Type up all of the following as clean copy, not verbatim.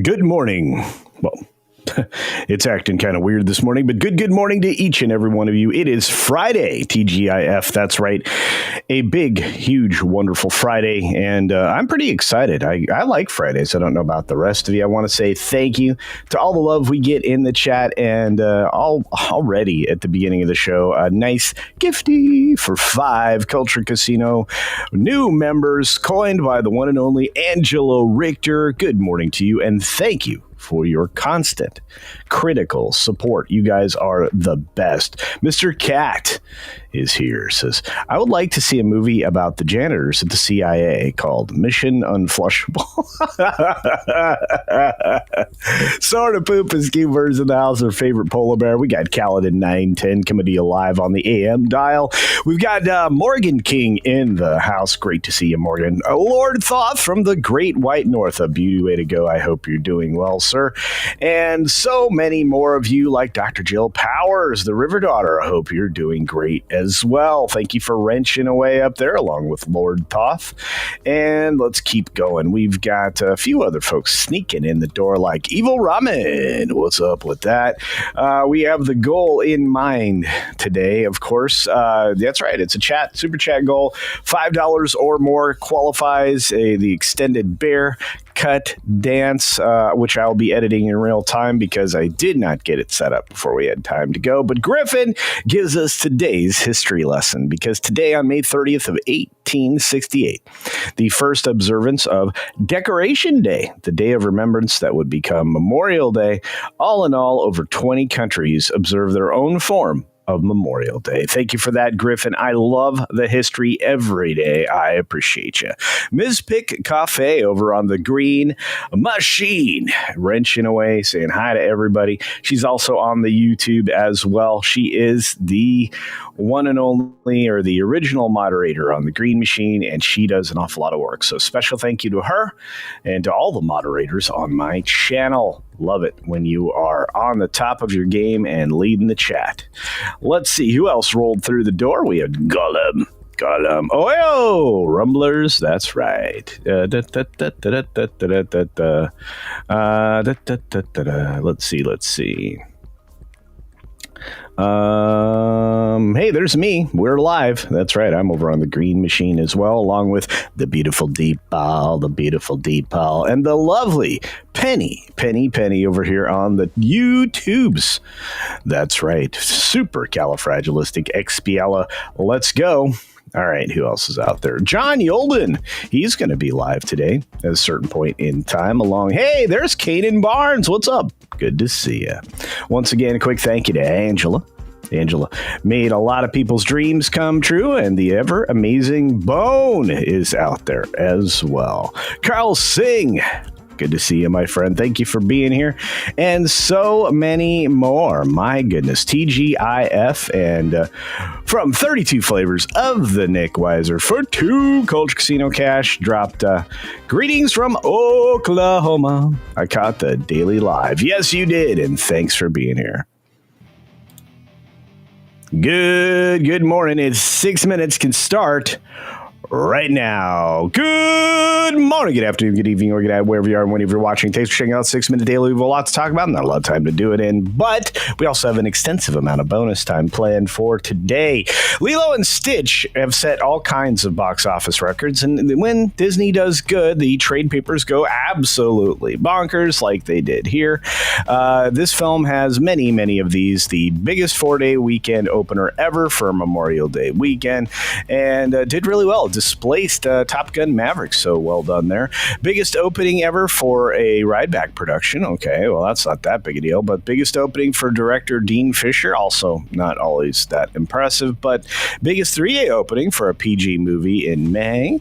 Good morning. Well, it's acting kind of weird this morning, but good morning to each and every one of you. It is Friday, TGIF. That's right. A big, huge, wonderful Friday. And I'm pretty excited. I like Fridays. I don't know about the rest of you. I want to say thank you to all the love we get in the chat. And already at the beginning of the show, a nice gifty for 5 Culture Casino new members coined by the one and only Angelo Richter. Good morning to you. And thank you for your constant critical support. You guys are the best. Mr. Cat is here. Says, I would like to see a movie about the janitors at the CIA called Mission Unflushable. Sort of poop and skeevers in the house. Our favorite polar bear. We got Kaladin 910 coming to you live on the AM dial. We've got Morgan King in the house. Great to see you, Morgan. Lord Thoth from the Great White North. A beauty way to go. I hope you're doing well, sir. And so many more of you, like Dr. Jill Powers, the River Daughter. I hope you're doing great as well. Thank you for wrenching away up there along with Lord Thoth. And let's keep going. We've got a few other folks sneaking in the door like Evil Ramen. What's up with that? We have the goal in mind today, of course. That's right. It's a super chat goal. $5 or more qualifies the extended bear cut dance, which I'll be editing in real time because I did not get it set up before we had time to go. But Griffin gives us today's history lesson because today on May 30th of 1868, the first observance of Decoration Day, the day of remembrance that would become Memorial Day. All in all, over 20 countries observe their own form of Memorial Day. Thank you for that, Griffin. I love the history every day. I appreciate you. Ms. Pick Cafe over on the Green Machine, wrenching away, saying hi to everybody. She's also on the YouTube as well. She is the one and only, or the original moderator on the Green Machine, and she does an awful lot of work. So special thank you to her and to all the moderators on my channel. Love it when you are on the top of your game and leading the chat. Let's see who else rolled through the door. We had Gollum. Oh, Rumblers. That's right. Let's see. Hey, there's me. We're live. That's right. I'm over on the Green Machine as well, along with the beautiful Deepal, and the lovely Penny over here on the YouTubes. That's right. Super califragilisticexpiala. Let's go. All right, who else is out there? John Yolden. He's going to be live today at a certain point in time hey, there's Kaden Barnes. What's up? Good to see you. Once again, a quick thank you to Angela. Angela made a lot of people's dreams come true, and the ever amazing Bone is out there as well. Carl Singh. Good to see you, my friend. Thank you for being here. And so many more. My goodness. TGIF and from 32 flavors of the Nick Weiser for 2 Culture Casino Cash dropped greetings from Oklahoma. I caught the daily live. Yes, you did. And thanks for being here. Good morning. It's 6 minutes can start right now. Good morning, good afternoon, good evening, or good night, wherever you are and whenever you're watching. Thanks for checking out 6 Minute Daily. We have a lot to talk about, not a lot of time to do it in, but we also have an extensive amount of bonus time planned for today. Lilo and Stitch have set all kinds of box office records, and when Disney does good, the trade papers go absolutely bonkers like they did here. This film has many of these, the biggest 4-day weekend opener ever for Memorial Day weekend, and did really well. Displaced Top Gun Maverick, so well done there. Biggest opening ever for a ride-back production. Okay, well, that's not that big a deal, but biggest opening for director Dean Fisher, also not always that impressive, but biggest 3-day opening for a PG movie in May,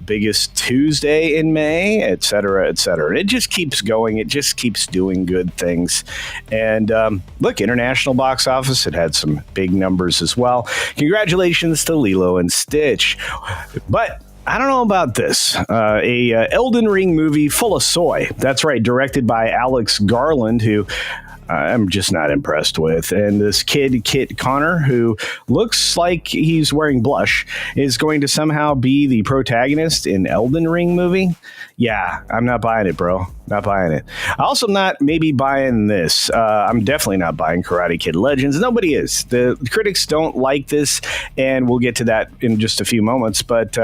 biggest Tuesday in May, etc., etc. It just keeps going. It just keeps doing good things. And look, international box office, it had some big numbers as well. Congratulations to Lilo and Stitch. But I don't know about this. A Elden Ring movie full of soy. That's right, directed by Alex Garland, who I'm just not impressed with. And this kid, Kit Connor, who looks like he's wearing blush, is going to somehow be the protagonist in Elden Ring movie. Yeah, I'm not buying it, bro. Not buying it. Also not maybe buying this. I'm definitely not buying Karate Kid Legends. Nobody is. The critics don't like this, and we'll get to that in just a few moments. But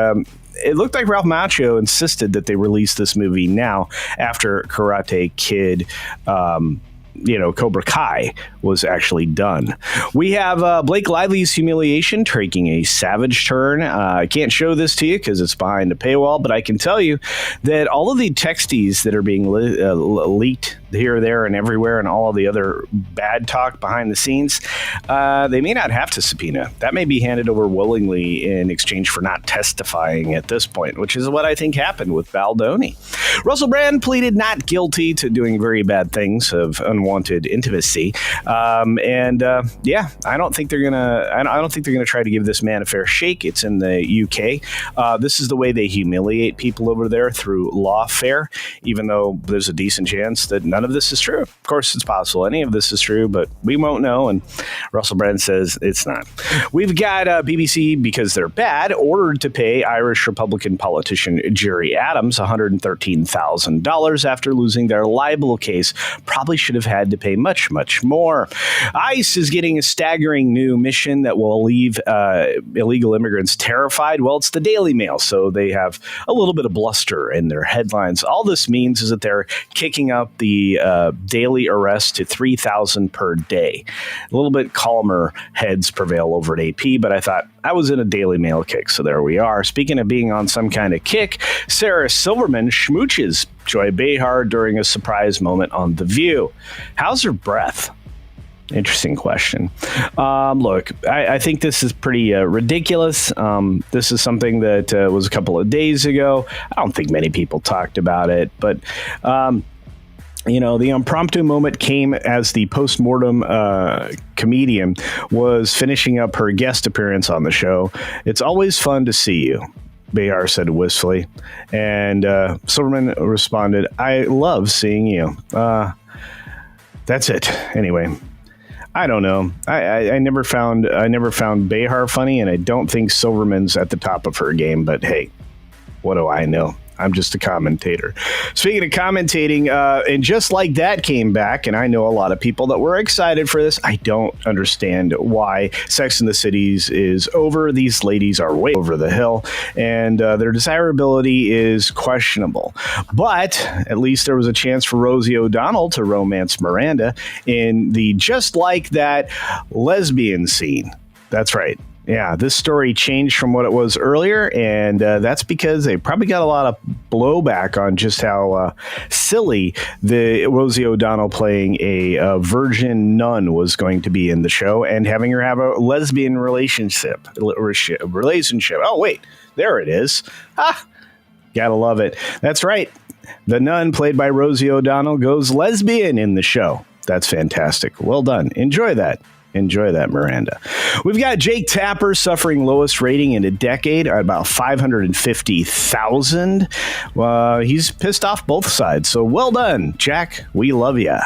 it looked like Ralph Macchio insisted that they release this movie now after Karate Kid Cobra Kai was actually done. We have Blake Lively's Humiliation taking a savage turn. I can't show this to you because it's behind the paywall, but I can tell you that all of the texties that are being leaked here, there, and everywhere, and all of the other bad talk behind the scenes, they may not have to subpoena. That may be handed over willingly in exchange for not testifying at this point, which is what I think happened with Baldoni. Russell Brand pleaded not guilty to doing very bad things of unwanted intimacy, I don't think they're gonna. I don't think they're gonna try to give this man a fair shake. It's in the UK. This is the way they humiliate people over there through lawfare, even though there's a decent chance that none of this is true. Of course, it's possible any of this is true, but we won't know. And Russell Brand says it's not. We've got BBC, because they're bad, ordered to pay Irish Republican politician Gerry Adams $113,000 after losing their libel case. Probably should have had to pay much, much more. ICE is getting a staggering new mission that will leave illegal immigrants terrified. Well, it's the Daily Mail, so they have a little bit of bluster in their headlines. All this means is that they're kicking up the daily arrest to 3,000 per day. A little bit calmer heads prevail over at AP, but I thought I was in a Daily Mail kick, so there we are. Speaking of being on some kind of kick, Sarah Silverman schmooches Joy Behar during a surprise moment on The View. How's her breath? Interesting question. Look, I think this is pretty ridiculous. This is something that was a couple of days ago. I don't think many people talked about it, but the impromptu moment came as the postmortem comedian was finishing up her guest appearance on the show. It's always fun to see you, Behar said wistfully. And Silverman responded, I love seeing you. That's it. Anyway, I don't know. I never found Behar funny, and I don't think Silverman's at the top of her game, but hey, what do I know? I'm just a commentator. Speaking of commentating, and just like that came back, and I know a lot of people that were excited for this. I don't understand why Sex and the Cities is over. These ladies are way over the hill, and their desirability is questionable. But at least there was a chance for Rosie O'Donnell to romance Miranda in the Just Like That lesbian scene. That's right. Yeah, this story changed from what it was earlier, and that's because they probably got a lot of blowback on just how silly the Rosie O'Donnell playing a virgin nun was going to be in the show, and having her have a lesbian relationship. Oh, wait, there it is. Gotta love it. That's right. The nun, played by Rosie O'Donnell, goes lesbian in the show. That's fantastic. Well done. Enjoy that. Enjoy that, Miranda. We've got Jake Tapper suffering lowest rating in a decade at about 550,000. He's pissed off both sides. So well done, Jack. We love ya.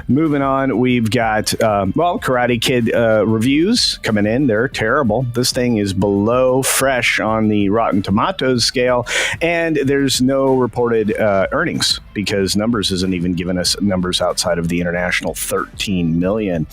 Moving on, we've got, Karate Kid reviews coming in. They're terrible. This thing is below fresh on the Rotten Tomatoes scale. And there's no reported earnings because Numbers isn't even giving us numbers outside of the international 13 million.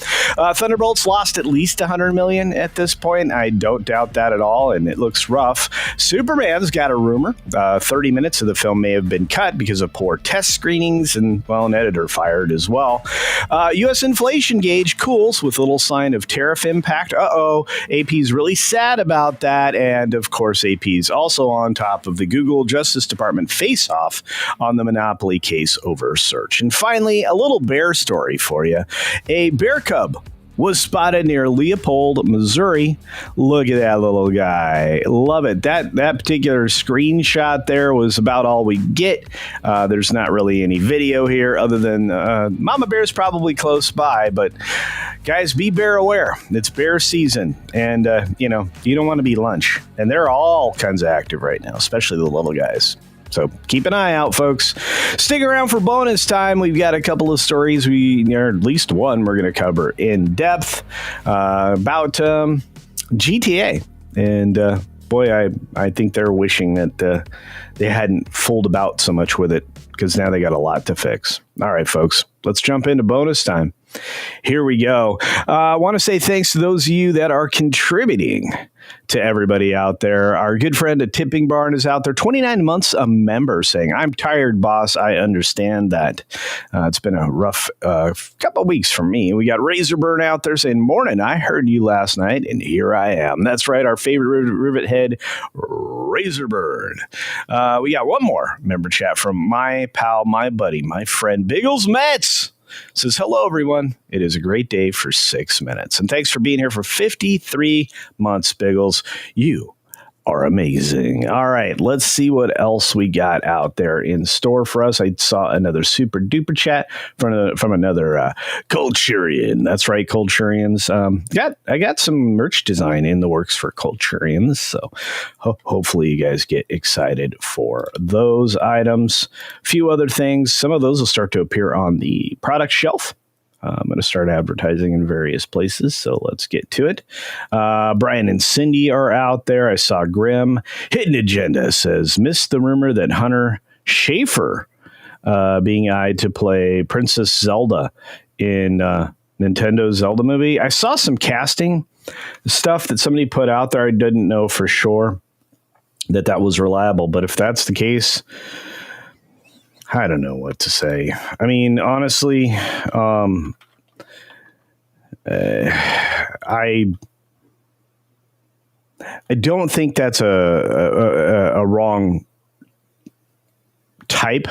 Thunderbolts lost at least 100 million at this point. I don't doubt that at all, and it looks rough. Superman's got a rumor. 30 minutes of the film may have been cut because of poor test screenings, and, an editor fired as well. U.S. inflation gauge cools with little sign of tariff impact. AP's really sad about that, and of course AP's also on top of the Google Justice Department face-off on the Monopoly case over search. And finally, a little bear story for you. A bear cub was spotted near Leopold, Missouri. Look at that little guy. Love it. That particular screenshot there was about all we get. There's not really any video here other than Mama Bear's probably close by. But guys, be bear aware. It's bear season. And, you don't want to be lunch. And they're all kinds of active right now, especially the little guys. So keep an eye out, folks. Stick around for bonus time. We've got a couple of stories, or at least one, we're going to cover in depth about GTA. And boy, I think they're wishing that they hadn't fooled about so much with it, because now they got a lot to fix. All right, folks, let's jump into bonus time. Here we go. I want to say thanks to those of you that are contributing to everybody out there. Our good friend at Tipping Barn is out there, 29 months a member, saying, I'm tired, boss. I understand that. It's been a rough couple of weeks for me. We got Razorburn out there saying, morning, I heard you last night, and here I am. That's right, our favorite rivet head, Razorburn. We got one more member chat from my pal, my buddy, my friend, Biggles Metz. Says, hello, everyone. It is a great day for 6 minutes. And thanks for being here for 53 months, Biggles. You are amazing. All right, let's see what else we got out there in store for us. I saw another super duper chat from another Culturian. That's right, Culturians. I got some merch design in the works for Culturians, so hopefully you guys get excited for those items. A few other things. Some of those will start to appear on the product shelf. I'm going to start advertising in various places, so let's get to it. Brian and Cindy are out there. I saw Grim. Hidden Agenda says, missed the rumor that Hunter Schafer being eyed to play Princess Zelda in Nintendo's Zelda movie. I saw some casting stuff that somebody put out there. I didn't know for sure that was reliable, but if that's the case, I don't know what to say. I mean, honestly, I don't think that's a wrong type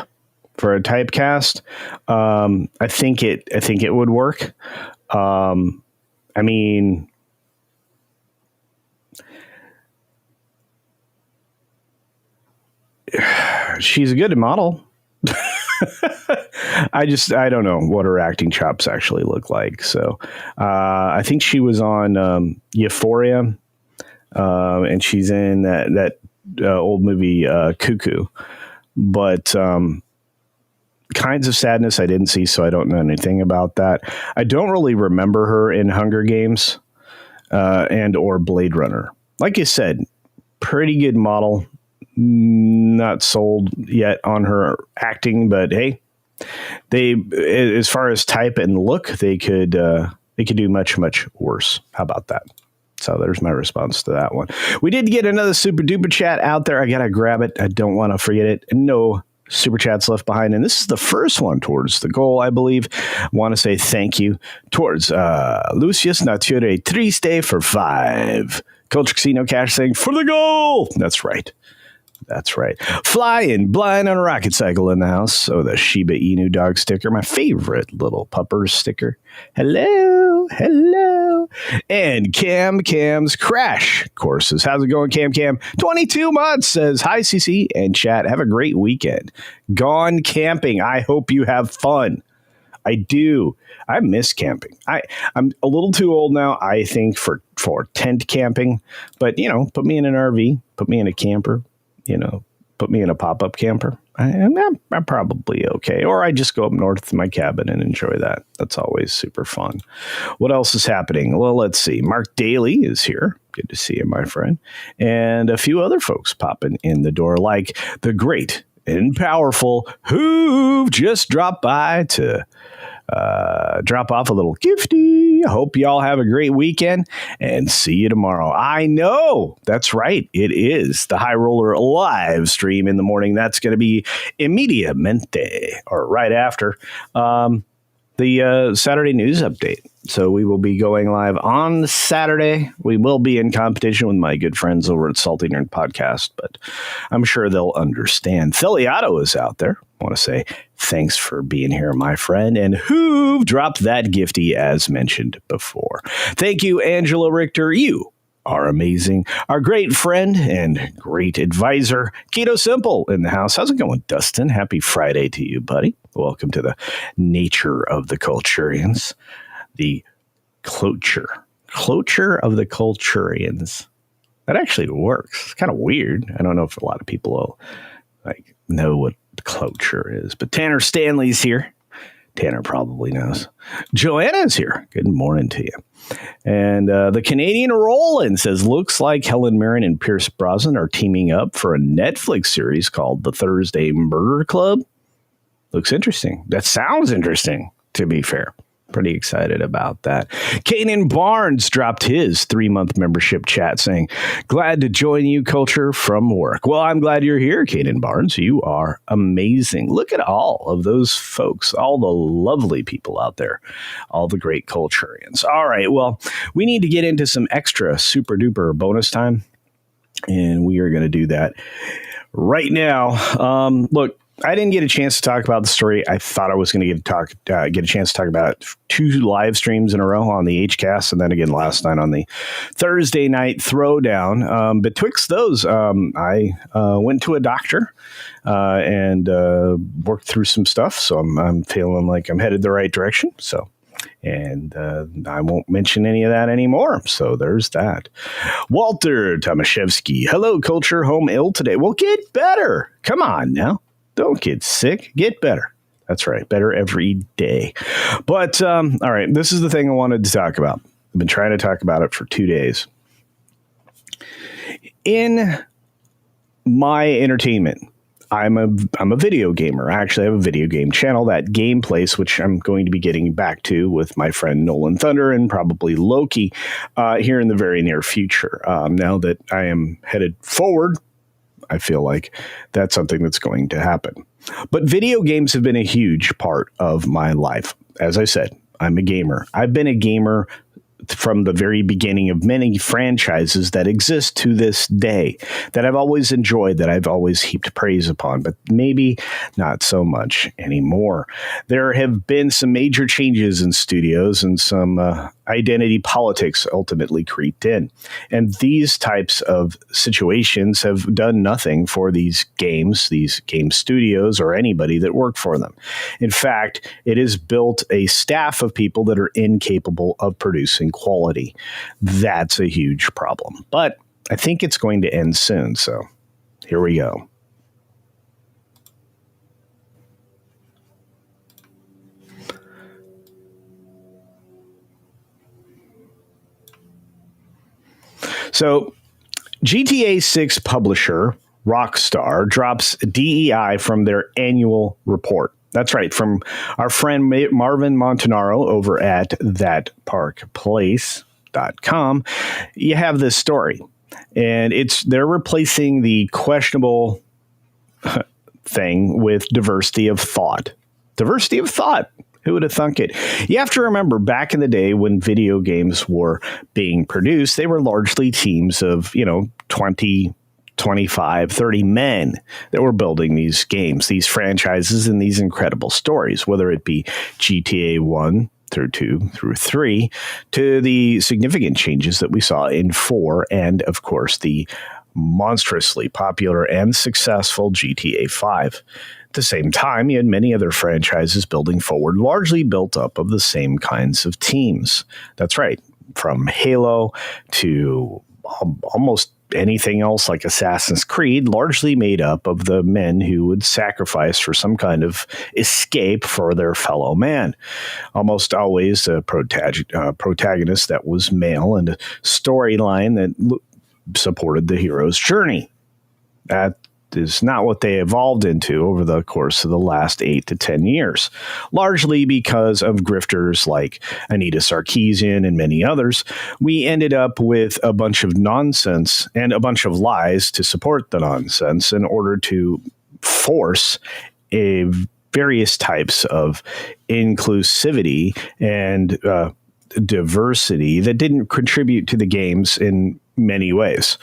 for a typecast. I think it would work. I mean, she's a good model. I don't know what her acting chops actually look like. So I think she was on Euphoria, and she's in that old movie Cuckoo. But Kinds of Sadness I didn't see, so I don't know anything about that. I don't really remember her in Hunger Games and or Blade Runner. Like you said, pretty good model. Not sold yet on her acting, but hey, they, as far as type and look, they could do much worse. How about that? So there's my response to that one. We did get another super duper chat out there. I gotta grab it. I don't want to forget it. No super chats left behind, and this is the first one towards the goal, I believe. I want to say thank you towards Lucius Nature Triste for 5. Culture Casino Cash saying for the goal. That's right. Flying blind on a rocket cycle in the house. So the Shiba Inu dog sticker, my favorite little pupper sticker. Hello. And Cam's Crash Courses. How's it going, Cam? 22 months says, hi, CC and chat. Have a great weekend. Gone camping. I hope you have fun. I do. I miss camping. I'm a little too old now, I think, for tent camping. But, put me in an RV, put me in a camper. Put me in a pop-up camper. I'm probably okay. Or I just go up north to my cabin and enjoy that. That's always super fun. What else is happening? Well, let's see. Mark Daly is here. Good to see you, my friend. And a few other folks popping in the door, like the great and powerful who've just dropped by to drop off a little gifty. I hope y'all have a great weekend and see you tomorrow. I know that's right. It is the High Roller live stream in the morning. That's going to be immediatamente or right after the Saturday news update. So we will be going live on Saturday. We will be in competition with my good friends over at Salty Nerd Podcast, but I'm sure they'll understand. Filiato is out there. I want to say thanks for being here, my friend, and who dropped that gifty as mentioned before. Thank you, Angela Richter. You are amazing. Our great friend and great advisor, Keto Simple in the house. How's it going, Dustin? Happy Friday to you, buddy. Welcome to the Nature of the Culturians. The cloture of the Culturians. That actually works. It's kind of weird. I don't know if a lot of people will like know what culture is. But Tanner Stanley's here. Tanner probably knows. Joanna's here. Good morning to you. And the Canadian Roland says, looks like Helen Mirren and Pierce Brosnan are teaming up for a Netflix series called The Thursday Murder Club. Looks interesting. That sounds interesting, to be fair. Pretty excited about that. Kanan Barnes dropped his 3-month membership chat saying, glad to join you, culture, from work. Well, I'm glad you're here, Kanan Barnes. You are amazing. Look at all of those folks, all the lovely people out there, all the great culturians. All right, well, we need to get into some extra super duper bonus time, and we are going to do that right now. Look, I didn't get a chance to talk about the story. I thought I was going to get a chance to talk about it 2 live streams in a row on the HCast, and then again last night on the Thursday night throwdown. Betwixt those, I went to a doctor and worked through some stuff, so I'm feeling like I'm headed the right direction. So, and I won't mention any of that anymore. So there's that. Walter Tomaszewski, hello, culture. Home ill today. Well, get better. Come on now. Don't get sick. Get better. That's right. Better every day. But, all right, this is the thing I wanted to talk about. I've been trying to talk about it for 2 days. In my entertainment, I'm a video gamer. I actually have a video game channel, That Game Place, which I'm going to be getting back to with my friend Nolan Thunder and probably Loki here in the very near future. Now that I am headed forward, I feel like that's something that's going to happen. But video games have been a huge part of my life. As I said, I'm a gamer. I've been a gamer from the very beginning of many franchises that exist to this day that I've always enjoyed, that I've always heaped praise upon, but maybe not so much anymore. There have been some major changes in studios and some identity politics ultimately creeped in. And these types of situations have done nothing for these game studios, or anybody that worked for them. In fact, it has built a staff of people that are incapable of producing quality. That's a huge problem. But I think it's going to end soon. So here we go. So GTA 6 publisher Rockstar drops DEI from their annual report. That's right, from our friend Marvin Montanaro over at thatparkplace.com. You have this story, and they're replacing the questionable thing with diversity of thought. Diversity of thought. Who would have thunk it? You have to remember, back in the day when video games were being produced, they were largely teams of, 20, 25, 30 men that were building these games, these franchises, and these incredible stories, whether it be GTA 1 through 2 through 3, to the significant changes that we saw in 4, and, of course, the monstrously popular and successful GTA 5. At the same time, you had many other franchises building forward, largely built up of the same kinds of teams. That's right, from Halo to almost anything else like Assassin's Creed, largely made up of the men who would sacrifice for some kind of escape for their fellow man. Almost always a protagonist that was male and a storyline that supported the hero's journey. That is not what they evolved into over the course of the last 8 to 10 years, largely because of grifters like Anita Sarkeesian and many others. We ended up with a bunch of nonsense and a bunch of lies to support the nonsense in order to force various types of inclusivity and diversity that didn't contribute to the games in many ways.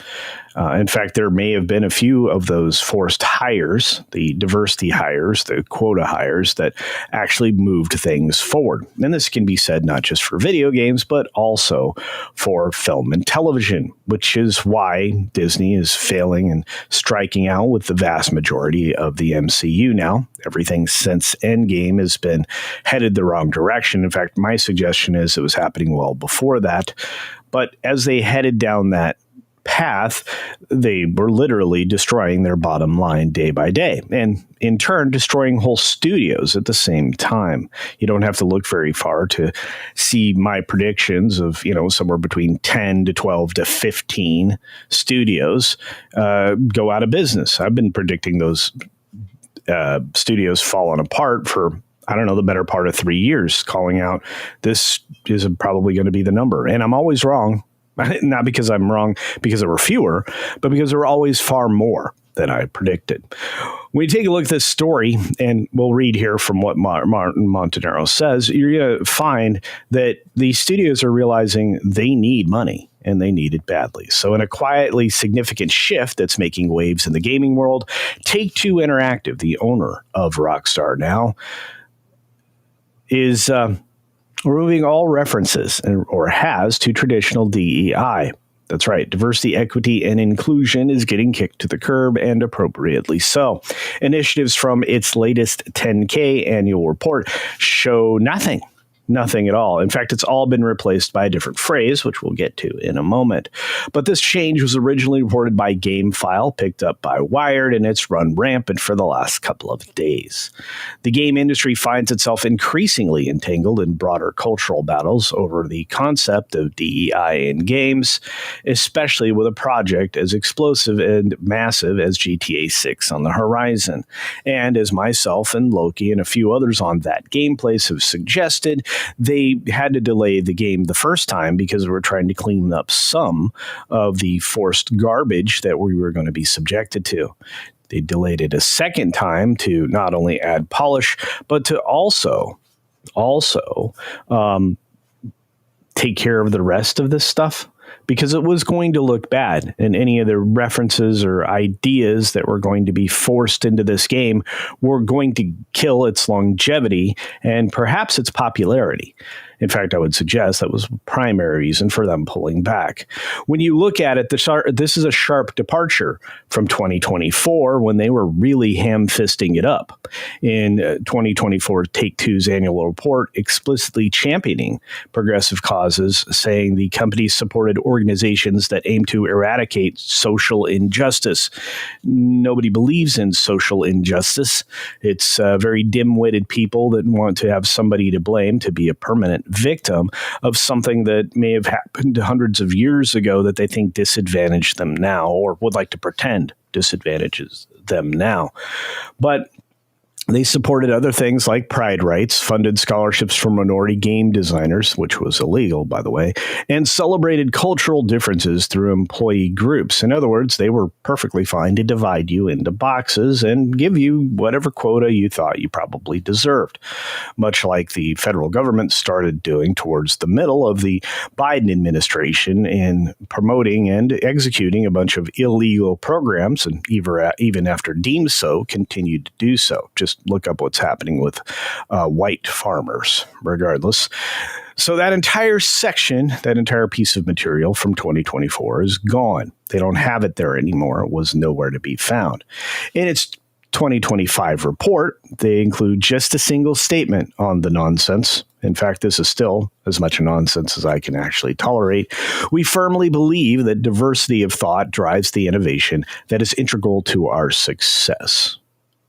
In fact, there may have been a few of those forced hires, the diversity hires, the quota hires that actually moved things forward. And this can be said not just for video games, but also for film and television, which is why Disney is failing and striking out with the vast majority of the MCU now. Everything since Endgame has been headed the wrong direction. In fact, my suggestion is it was happening well before that. But as they headed down that path, they were literally destroying their bottom line day by day, and in turn destroying whole studios at the same time. You don't have to look very far to see my predictions of, somewhere between 10 to 12 to 15 studios go out of business. I've been predicting those studios falling apart for, I don't know, the better part of 3 years, calling out this is probably going to be the number. And I'm always wrong. Not because I'm wrong because there were fewer, but because there were always far more than I predicted. When you take a look at this story, and we'll read here from what Martin Montanaro says, you're going to find that these studios are realizing they need money, and they need it badly. So in a quietly significant shift that's making waves in the gaming world, Take-Two Interactive, the owner of Rockstar now, is removing all references or has to traditional DEI. That's right. Diversity, equity, and inclusion is getting kicked to the curb, and appropriately so. Initiatives from its latest 10K annual report show nothing at all. In fact, it's all been replaced by a different phrase, which we'll get to in a moment. But this change was originally reported by GameFile, picked up by Wired, and it's run rampant for the last couple of days. The game industry finds itself increasingly entangled in broader cultural battles over the concept of DEI in games, especially with a project as explosive and massive as GTA 6 on the horizon. And as myself and Loki and a few others on That Gameplace have suggested, they had to delay the game the first time because we were trying to clean up some of the forced garbage that we were going to be subjected to. They delayed it a second time to not only add polish, but to also take care of the rest of this stuff, because it was going to look bad, and any of the references or ideas that were going to be forced into this game were going to kill its longevity and perhaps its popularity. In fact, I would suggest that was the primary reason for them pulling back. When you look at it, this is a sharp departure from 2024, when they were really ham-fisting it up. In 2024, Take-Two's annual report explicitly championing progressive causes, saying the company supported organizations that aim to eradicate social injustice. Nobody believes in social injustice. It's very dim-witted people that want to have somebody to blame to be a permanent victim of something that may have happened hundreds of years ago that they think disadvantaged them now, or would like to pretend disadvantages them now. But they supported other things like pride rights, funded scholarships for minority game designers, which was illegal, by the way, and celebrated cultural differences through employee groups. In other words, they were perfectly fine to divide you into boxes and give you whatever quota you thought you probably deserved, much like the federal government started doing towards the middle of the Biden administration in promoting and executing a bunch of illegal programs, and even after deemed so, continued to do so. Just look up what's happening with white farmers, regardless. So that entire section, that entire piece of material from 2024 is gone. They don't have it there anymore. It was nowhere to be found. In its 2025 report, they include just a single statement on the nonsense. In fact, this is still as much nonsense as I can actually tolerate. We firmly believe that diversity of thought drives the innovation that is integral to our success.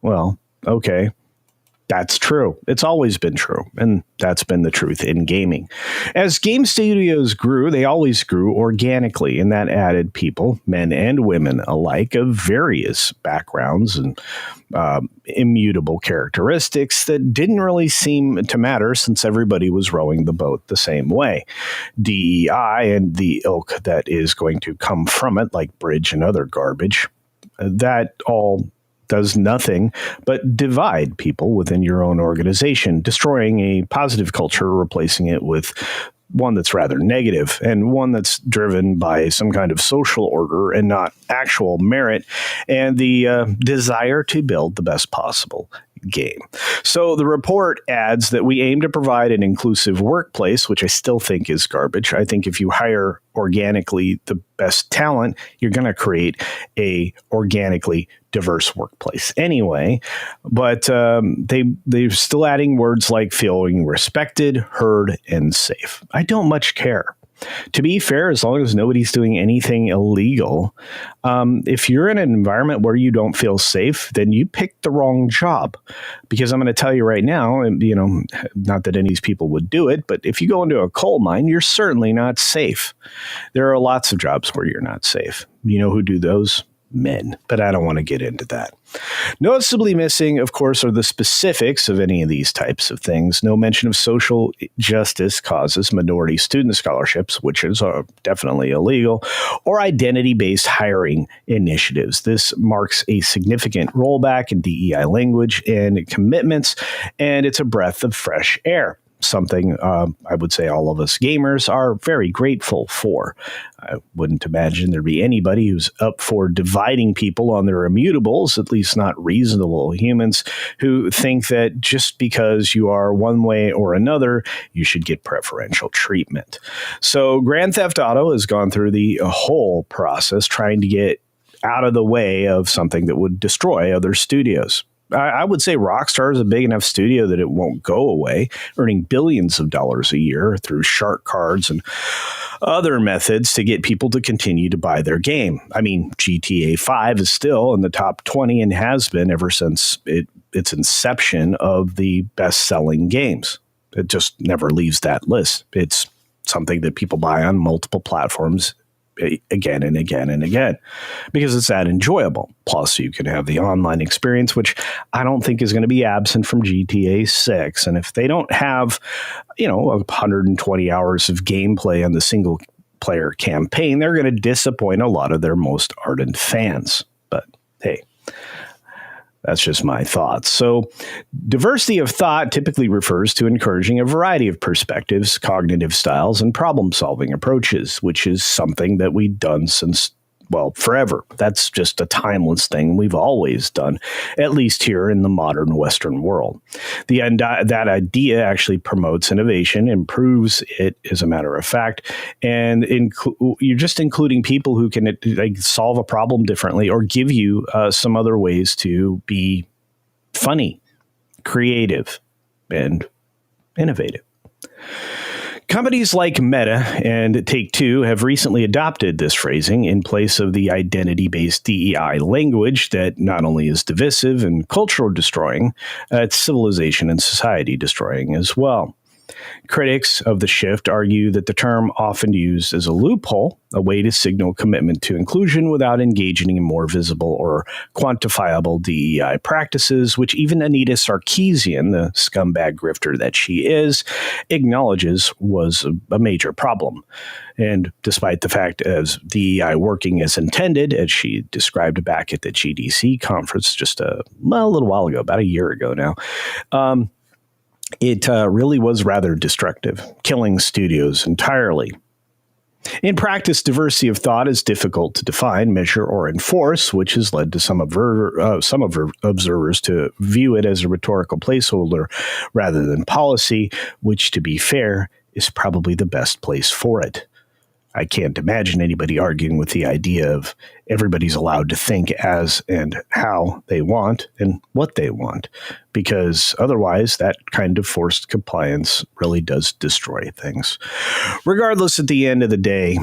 Well, okay, that's true. It's always been true, and that's been the truth in gaming. As game studios grew, they always grew organically, and that added people, men and women alike, of various backgrounds and immutable characteristics that didn't really seem to matter since everybody was rowing the boat the same way. DEI and the ilk that is going to come from it, like bridge and other garbage, that all does nothing but divide people within your own organization, destroying a positive culture, replacing it with one that's rather negative, and one that's driven by some kind of social order and not actual merit and the desire to build the best possible game. So the report adds that we aim to provide an inclusive workplace, which I still think is garbage. I think if you hire organically the best talent, you're going to create a organically diverse workplace anyway. But they're still adding words like feeling respected, heard, and safe. I don't much care. To be fair, as long as nobody's doing anything illegal, if you're in an environment where you don't feel safe, then you picked the wrong job. Because I'm going to tell you right now, and not that any of these people would do it, but if you go into a coal mine, you're certainly not safe. There are lots of jobs where you're not safe. You know who do those? Men. But I don't want to get into that. Noticeably missing, of course, are the specifics of any of these types of things. No mention of social justice causes, minority student scholarships, which is definitely illegal, or identity-based hiring initiatives. This marks a significant rollback in DEI language and commitments, and it's a breath of fresh air. Something I would say all of us gamers are very grateful for. I wouldn't imagine there'd be anybody who's up for dividing people on their immutables, at least not reasonable humans, who think that just because you are one way or another, you should get preferential treatment. So Grand Theft Auto has gone through the whole process trying to get out of the way of something that would destroy other studios. I would say Rockstar is a big enough studio that it won't go away, earning billions of dollars a year through shark cards and other methods to get people to continue to buy their game. I mean, GTA 5 is still in the top 20 and has been ever since its inception of the best-selling games. It just never leaves that list. It's something that people buy on multiple platforms again and again and again because it's that enjoyable. Plus, you can have the online experience, which I don't think is going to be absent from GTA 6. And if they don't have, 120 hours of gameplay on the single player campaign, they're going to disappoint a lot of their most ardent fans. But hey, that's just my thoughts. So diversity of thought typically refers to encouraging a variety of perspectives, cognitive styles, and problem-solving approaches, which is something that we've done since, forever. That's just a timeless thing we've always done, at least here in the modern Western world. That idea actually promotes innovation, improves it, as a matter of fact, and you're just including people who can solve a problem differently or give you some other ways to be funny, creative, and innovative. Companies like Meta and Take-Two have recently adopted this phrasing in place of the identity-based DEI language that not only is divisive and cultural destroying, it's civilization and society destroying as well. Critics of the shift argue that the term often used as a loophole, a way to signal commitment to inclusion without engaging in more visible or quantifiable DEI practices, which even Anita Sarkeesian, the scumbag grifter that she is, acknowledges was a major problem. And despite the fact as DEI working as intended, as she described back at the GDC conference just a little while ago, about a year ago now, it really was rather destructive, killing studios entirely. In practice, diversity of thought is difficult to define, measure, or enforce, which has led to some observers to view it as a rhetorical placeholder rather than policy, which, to be fair, is probably the best place for it. I can't imagine anybody arguing with the idea of everybody's allowed to think as and how they want and what they want, because otherwise that kind of forced compliance really does destroy things. Regardless, at the end of the day,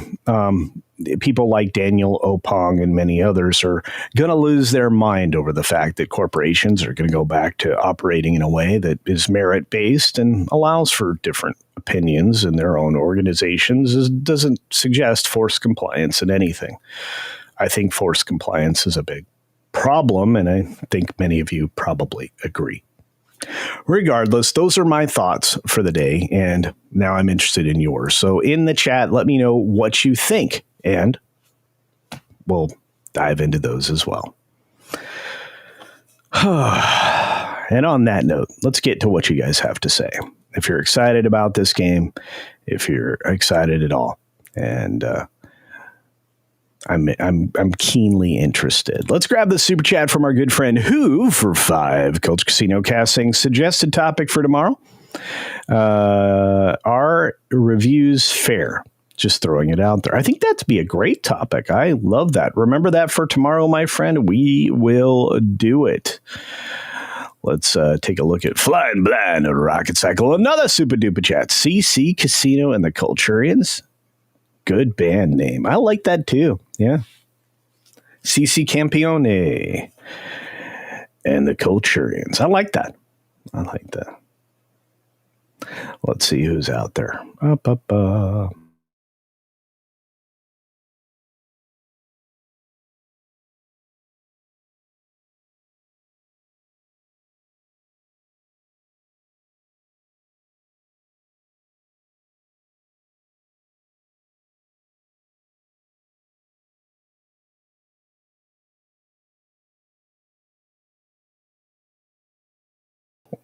people like Daniel Opong and many others are going to lose their mind over the fact that corporations are going to go back to operating in a way that is merit-based and allows for different opinions in their own organizations. It doesn't suggest forced compliance in anything. I think forced compliance is a big problem, and I think many of you probably agree. Regardless, those are my thoughts for the day, and now I'm interested in yours. So in the chat, let me know what you think, and we'll dive into those as well. And on that note, let's get to what you guys have to say. If you're excited about this game, if you're excited at all, and I'm keenly interested. Let's grab the super chat from our good friend Who for 5 Culture Casino Casting suggested topic for tomorrow. Are reviews fair? Just throwing it out there. I think that'd be a great topic. I love that. Remember that for tomorrow, my friend. We will do it. Let's take a look at Flying Blind on Rocket Cycle. Another super duper chat. CC Casino and the Culturians. Good band name. I like that too. Yeah. CC Campione and the Culturians. I like that. Let's see who's out there.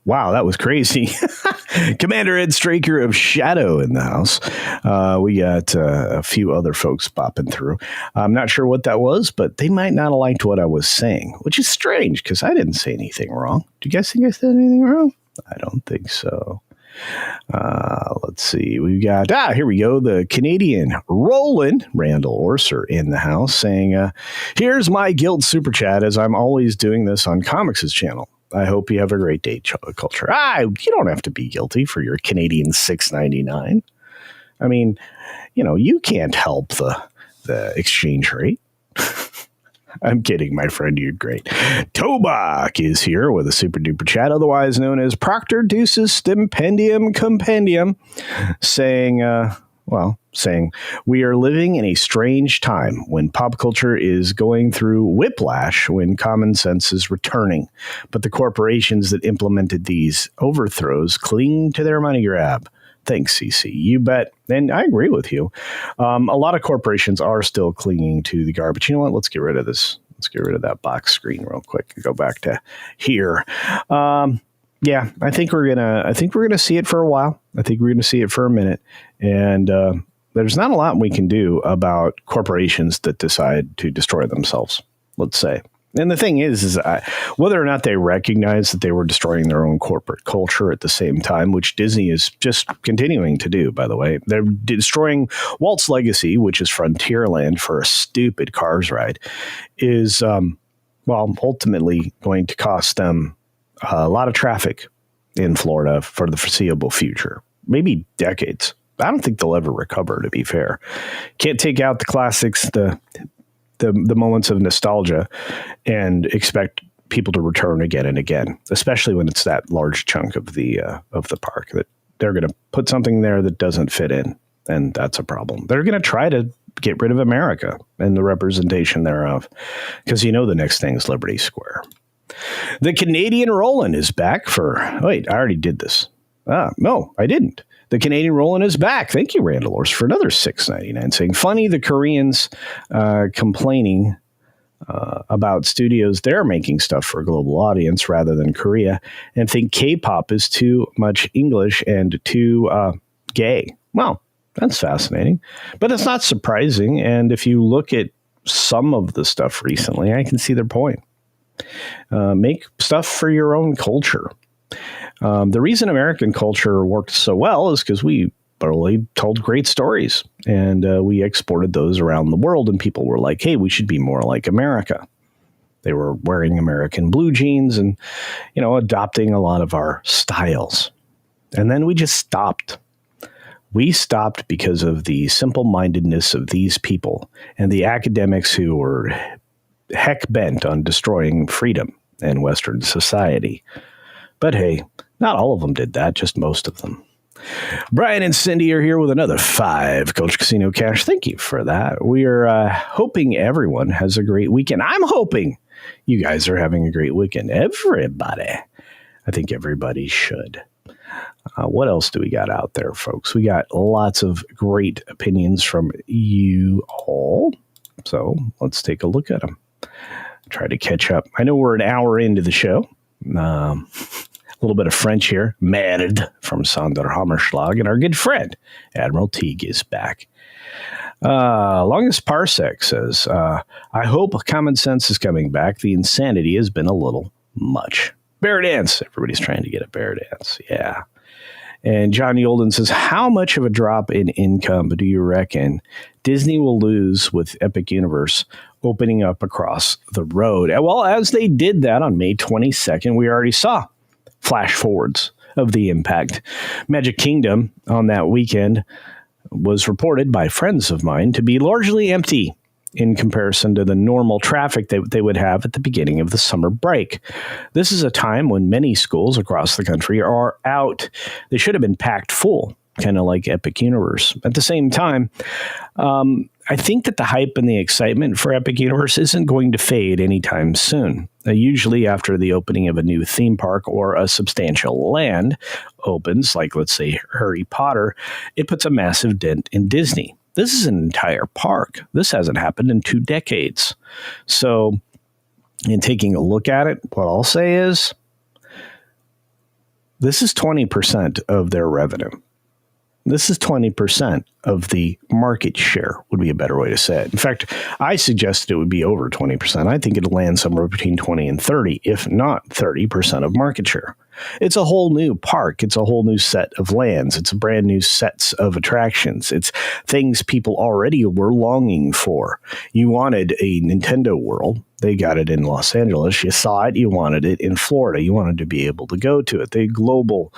Wow, that was crazy. Commander Ed Straker of Shadow in the house. We got a few other folks popping through. I'm not sure what that was, but they might not have liked what I was saying, which is strange because I didn't say anything wrong. Do you guys think I said anything wrong? I don't think so. Let's see. We've got, here we go. The Canadian Roland Randall Orser in the house saying, here's my guild super chat as I'm always doing this on Comics' channel. I hope you have a great day, Culture. You don't have to be guilty for your Canadian $6.99. I mean, you can't help the exchange rate. I'm kidding, my friend. You're great. Tobak is here with a super duper chat, otherwise known as Proctor Deuce's Stipendium Compendium, saying, we are living in a strange time when pop culture is going through whiplash when common sense is returning. But the corporations that implemented these overthrows cling to their money grab. Thanks, CC. You bet. And I agree with you. A lot of corporations are still clinging to the garbage. You know what? Let's get rid of this. Let's get rid of that box screen real quick and go back to here. Yeah, I think we're gonna see it for a while. I think we're gonna see it for a minute. And there's not a lot we can do about corporations that decide to destroy themselves, let's say. And the thing is whether or not they recognize that they were destroying their own corporate culture at the same time, which Disney is just continuing to do, by the way. They're destroying Walt's legacy, which is Frontierland, for a stupid Cars ride, is, ultimately going to cost them a lot of traffic in Florida for the foreseeable future, maybe decades. I don't think they'll ever recover, to be fair. Can't take out the classics, the moments of nostalgia, and expect people to return again and again, especially when it's that large chunk of the park that they're going to put something there that doesn't fit in, and that's a problem. They're going to try to get rid of America and the representation thereof, because the next thing is Liberty Square. The Canadian Roland is back wait, I already did this. No, I didn't. The Canadian Roland is back. Thank you, Randall Orse, for another $6.99, saying, funny, the Koreans complaining about studios they're making stuff for a global audience rather than Korea, and think K-pop is too much English and too gay. Well, that's fascinating, but it's not surprising. And if you look at some of the stuff recently, I can see their point. Make stuff for your own culture. The reason American culture worked so well is because we literally told great stories, and we exported those around the world, and people were like, hey, we should be more like America. They were wearing American blue jeans and, adopting a lot of our styles. And then we just stopped. We stopped because of the simple-mindedness of these people and the academics who were heck bent on destroying freedom in Western society. But hey, not all of them did that, just most of them. Brian and Cindy are here with another 5 Culture Casino Cash. Thank you for that. We are hoping everyone has a great weekend. I'm hoping you guys are having a great weekend. Everybody. I think everybody should. What else do we got out there, folks? We got lots of great opinions from you all. So let's take a look at them. Try to catch up. I know we're an hour into the show. A little bit of French here. Merde from Sander Hammerschlag. And our good friend, Admiral Teague, is back. Longest Parsec says, I hope common sense is coming back. The insanity has been a little much. Bear dance. Everybody's trying to get a bear dance. Yeah. And John Yolden says, how much of a drop in income do you reckon Disney will lose with Epic Universe opening up across the road? Well, as they did that on May 22nd, we already saw flash forwards of the impact. Magic Kingdom on that weekend was reported by friends of mine to be largely empty in comparison to the normal traffic that they would have at the beginning of the summer break. This is a time when many schools across the country are out. They should have been packed full, kind of like Epic Universe. At the same time, I think that the hype and the excitement for Epic Universe isn't going to fade anytime soon. Usually after the opening of a new theme park or a substantial land opens, like let's say Harry Potter, it puts a massive dent in Disney. This is an entire park. This hasn't happened in 2 decades. So in taking a look at it, what I'll say is this is 20% of their revenue. This is 20% of the market share would be a better way to say it. In fact, I suggested it would be over 20%. I think it'll land somewhere between 20 and 30, if not 30% of market share. It's a whole new park. It's a whole new set of lands. It's a brand new sets of attractions. It's things people already were longing for. You wanted a Nintendo World. They got it in Los Angeles. You saw it. You wanted it in Florida. You wanted to be able to go to it. The global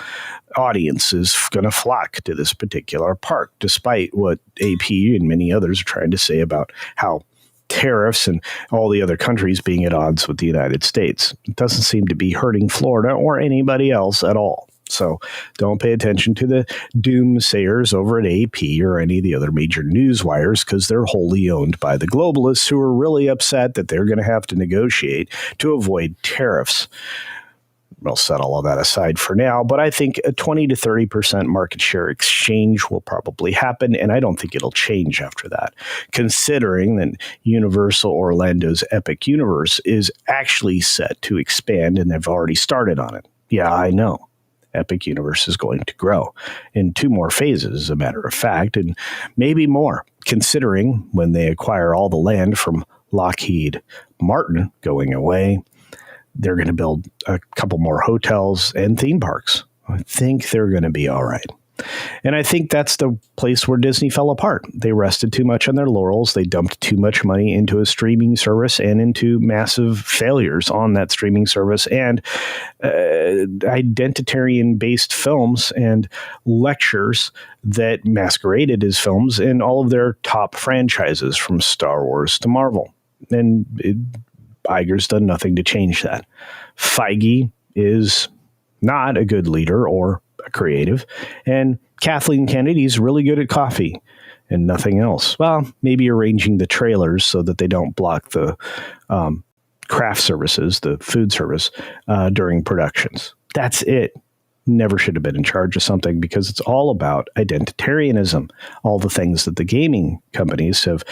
audience is going to flock to this particular park, despite what AP and many others are trying to say about how tariffs and all the other countries being at odds with the United States. It doesn't seem to be hurting Florida or anybody else at all. So don't pay attention to the doomsayers over at AP or any of the other major news wires, because they're wholly owned by the globalists who are really upset that they're going to have to negotiate to avoid tariffs. I'll set all of that aside for now, but I think a 20 to 30% market share exchange will probably happen, and I don't think it'll change after that, considering that Universal Orlando's Epic Universe is actually set to expand, and they've already started on it. Yeah, I know. Epic Universe is going to grow in 2 more phases, as a matter of fact, and maybe more, considering when they acquire all the land from Lockheed Martin going away, they're going to build a couple more hotels and theme parks. I think they're going to be all right. And I think that's the place where Disney fell apart. They rested too much on their laurels. They dumped too much money into a streaming service and into massive failures on that streaming service, and identitarian-based films and lectures that masqueraded as films in all of their top franchises, from Star Wars to Marvel. And Iger's done nothing to change that. Feige is not a good leader or a creative, and Kathleen Kennedy's really good at coffee and nothing else. Well, maybe arranging the trailers so that they don't block the craft services, the food service, during productions. That's it. Never should have been in charge of something, because it's all about identitarianism. All the things that the gaming companies have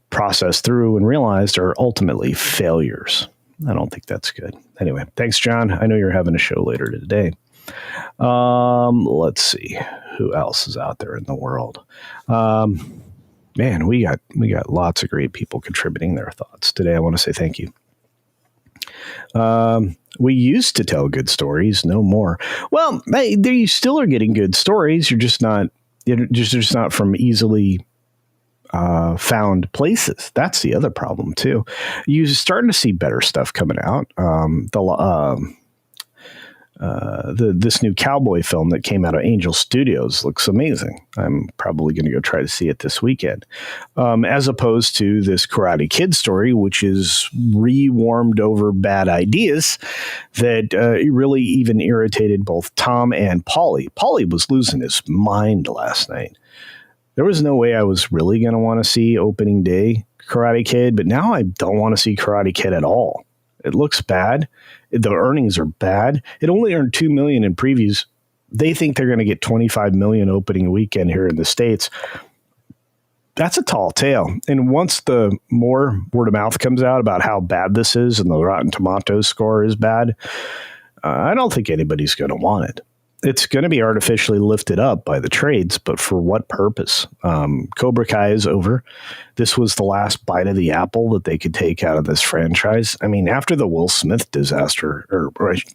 processed through and realized are ultimately failures. I don't think that's good. Anyway, thanks, John. I know you're having a show later today. Let's see who else is out there in the world. Man, we got lots of great people contributing their thoughts today. I want to say thank you. We used to tell good stories, no more. Well, you still are getting good stories. You're just not from easily found places. That's the other problem too. You're starting to see better stuff coming out. This new cowboy film that came out of Angel Studios looks amazing. I'm probably going to go try to see it this weekend. As opposed to this Karate Kid story, which is rewarmed over bad ideas that really even irritated both Tom and Paulie. Paulie was losing his mind last night. There was no way I was really going to want to see opening day Karate Kid, but now I don't want to see Karate Kid at all. It looks bad. The earnings are bad. It only earned $2 million in previews. They think they're going to get $25 million opening weekend here in the States. That's a tall tale. And once the more word of mouth comes out about how bad this is and the Rotten Tomatoes score is bad, I don't think anybody's going to want it. It's going to be artificially lifted up by the trades, but for what purpose? Cobra Kai is over. This was the last bite of the apple that they could take out of this franchise. I mean, after the Will Smith disaster, or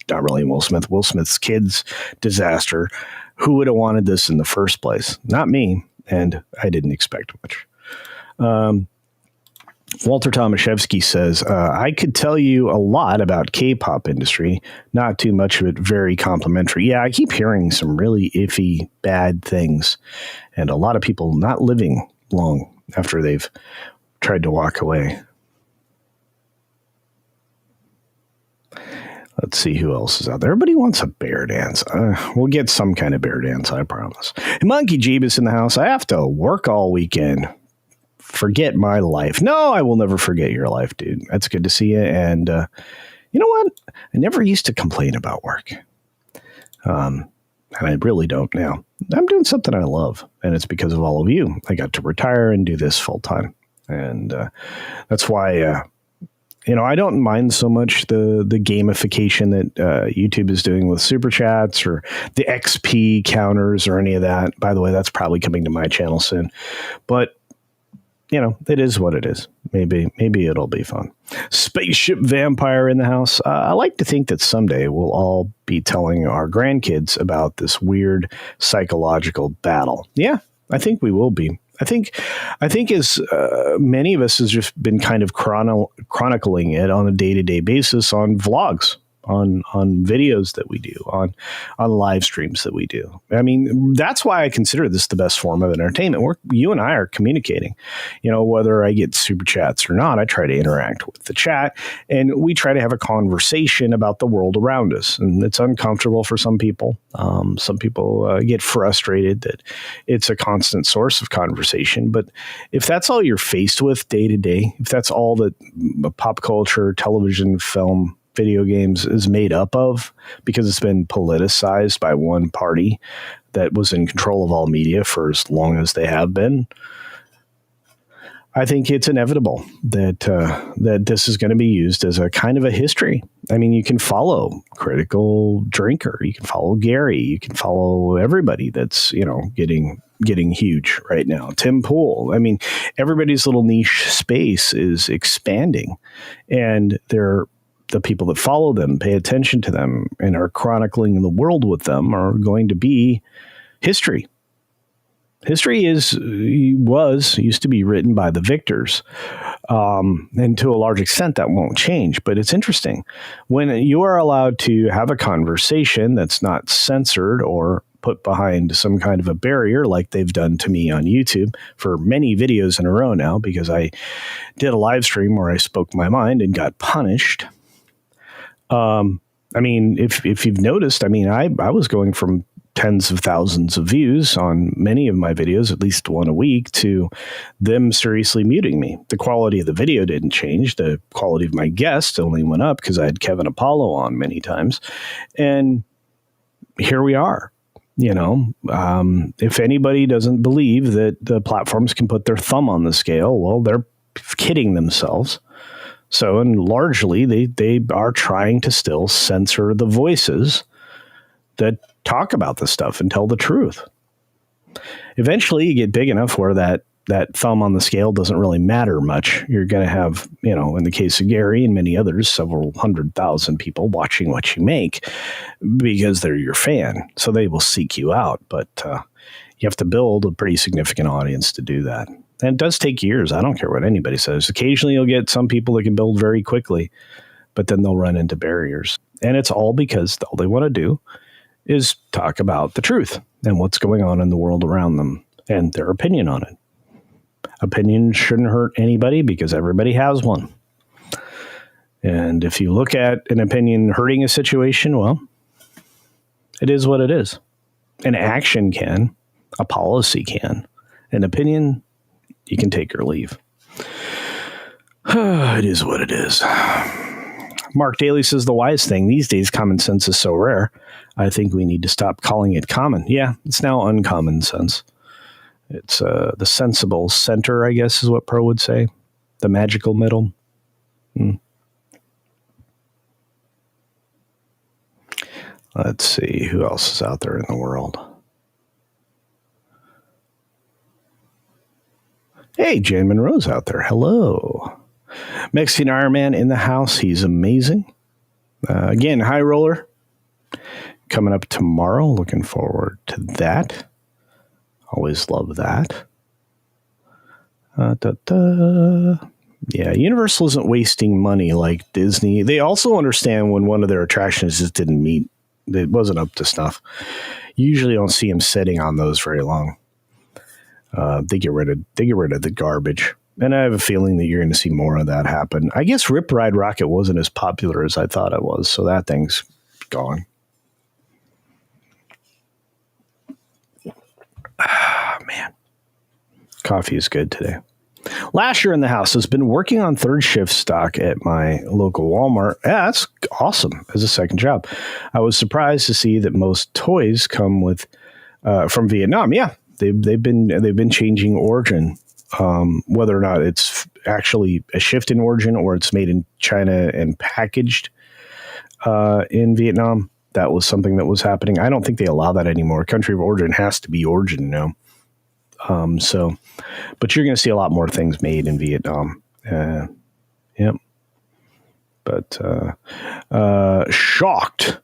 not really Will Smith's kids disaster, who would have wanted this in the first place? Not me, and I didn't expect much. Walter Tomaszewski says, I could tell you a lot about K-pop industry, not too much of it very complimentary. Yeah, I keep hearing some really iffy, bad things, and a lot of people not living long after they've tried to walk away. Let's see who else is out there. Everybody wants a bear dance. We'll get some kind of bear dance, I promise. And Monkey Jeebus in the house. I have to work all weekend. Forget my life. No, I will never forget your life, dude. That's good to see you. And you know what? I never used to complain about work. And I really don't now. I'm doing something I love, and it's because of all of you. I got to retire and do this full time. And that's why... I don't mind so much the gamification that YouTube is doing with super chats or the XP counters or any of that. By the way, that's probably coming to my channel soon. But, it is what it is. Maybe it'll be fun. Spaceship Vampire in the house. I like to think that someday we'll all be telling our grandkids about this weird psychological battle. Yeah, I think we will be. I think as many of us has just been kind of chronicling it on a day-to-day basis on vlogs, on videos that we do, on live streams that we do. I mean, that's why I consider this the best form of entertainment. You and I are communicating, whether I get super chats or not, I try to interact with the chat and we try to have a conversation about the world around us. And it's uncomfortable for some people. Some people get frustrated that it's a constant source of conversation. But if that's all you're faced with day to day, if that's all that pop culture, television, film, video games is made up of, because it's been politicized by one party that was in control of all media for as long as they have been, I think it's inevitable that this is going to be used as a kind of a history. I mean, you can follow Critical Drinker, you can follow Gerry, you can follow everybody that's getting huge right now. Tim Pool. I mean, everybody's little niche space is expanding, and the people that follow them, pay attention to them, and are chronicling the world with them are going to be history. History used to be written by the victors. And to a large extent, that won't change. But it's interesting. When you are allowed to have a conversation that's not censored or put behind some kind of a barrier like they've done to me on YouTube for many videos in a row now, because I did a live stream where I spoke my mind and got punished. I mean, if you've noticed, I mean, I was going from tens of thousands of views on many of my videos, at least one a week, to them seriously muting me. The quality of the video didn't change. The quality of my guest only went up because I had Kevin Apollo on many times. And here we are. If anybody doesn't believe that the platforms can put their thumb on the scale, well, they're kidding themselves. So, and largely, they are trying to still censor the voices that talk about this stuff and tell the truth. Eventually, you get big enough where that thumb on the scale doesn't really matter much. You're going to have, in the case of Gerry and many others, several 100,000 people watching what you make because they're your fan. So they will seek you out. But you have to build a pretty significant audience to do that. And it does take years. I don't care what anybody says. Occasionally you'll get some people that can build very quickly, but then they'll run into barriers. And it's all because all they want to do is talk about the truth and what's going on in the world around them and their opinion on it. Opinion shouldn't hurt anybody because everybody has one. And if you look at an opinion hurting a situation, well, it is what it is. An action can, a policy can, an opinion, you can take or leave. It is what it is. Mark Daly says the wise thing these days, common sense is so rare. I think we need to stop calling it common. Yeah, it's now uncommon sense. It's the sensible center, I guess, is what Pro would say. The magical middle. Let's see who else is out there in the world. Hey, Jane Monroe's out there. Hello. Mexican Iron Man in the house. He's amazing. Again, High Roller coming up tomorrow. Looking forward to that. Always love that. Yeah, Universal isn't wasting money like Disney. They also understand when one of their attractions just didn't meet. It wasn't up to snuff. You usually don't see them sitting on those very long. They get rid of the garbage. And I have a feeling that you're going to see more of that happen. I guess Rip Ride Rocket wasn't as popular as I thought it was, so that thing's gone. Ah, man. Coffee is good today. Lasher in the house has been working on third shift stock at my local Walmart. Yeah, that's awesome as a second job. I was surprised to see that most toys come with from Vietnam. Yeah, they've been changing origin, whether or not it's actually a shift in origin or it's made in China and packaged in Vietnam. That was something that was happening. I don't think they allow that anymore. Country of origin has to be origin now. But you're going to see a lot more things made in Vietnam. Yep. But shocked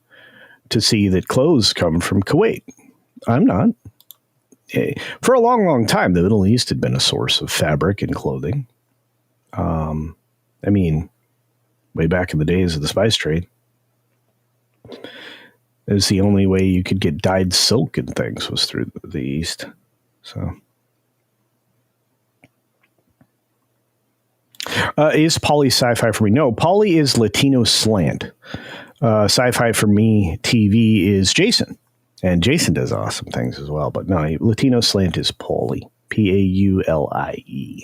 to see that clothes come from Kuwait. I'm not. For a long, long time, the Middle East had been a source of fabric and clothing. I mean, way back in the days of the spice trade, it was the only way you could get dyed silk and things was through the East. So. Is Polly sci-fi for me? No, Polly is Latino slant. Sci-fi for me TV is Jason. And Jason does awesome things as well. But no, Latino slant is Paulie. Paulie.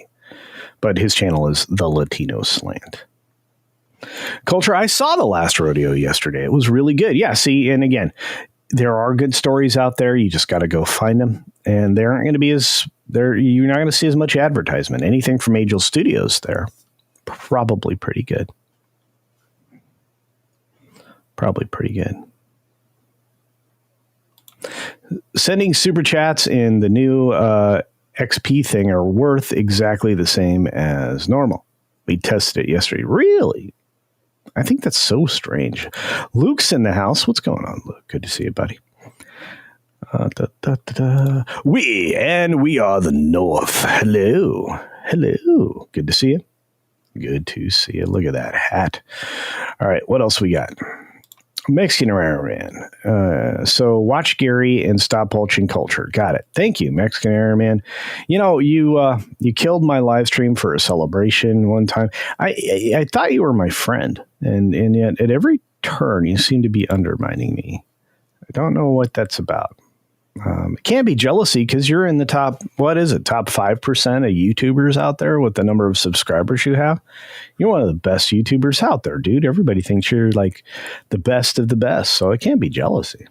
But his channel is The Latino Slant. Culture, I saw the last rodeo yesterday. It was really good. Yeah, see, and again, there are good stories out there. You just got to go find them. And they aren't going to be you're not going to see as much advertisement. Anything from Angel Studios there, probably pretty good. Probably pretty good. Sending super chats in the new XP thing are worth exactly the same as normal. We tested it yesterday. Really? I think that's so strange. Luke's in the house. What's going on, Luke? Good to see you, buddy. We are the North. Hello. Good to see you. Good to see you. Look at that hat. All right, what else we got? Mexican Iron Man. So watch Gerry and stop poaching culture. Got it. Thank you, Mexican Iron Man. You know, you killed my live stream for a celebration one time. I thought you were my friend, and yet at every turn you seem to be undermining me. I don't know what that's about. It can't be jealousy because you're in the top 5% of YouTubers out there with the number of subscribers you have. You're one of the best YouTubers out there, dude. Everybody thinks you're like the best of the best. So it can't be jealousy.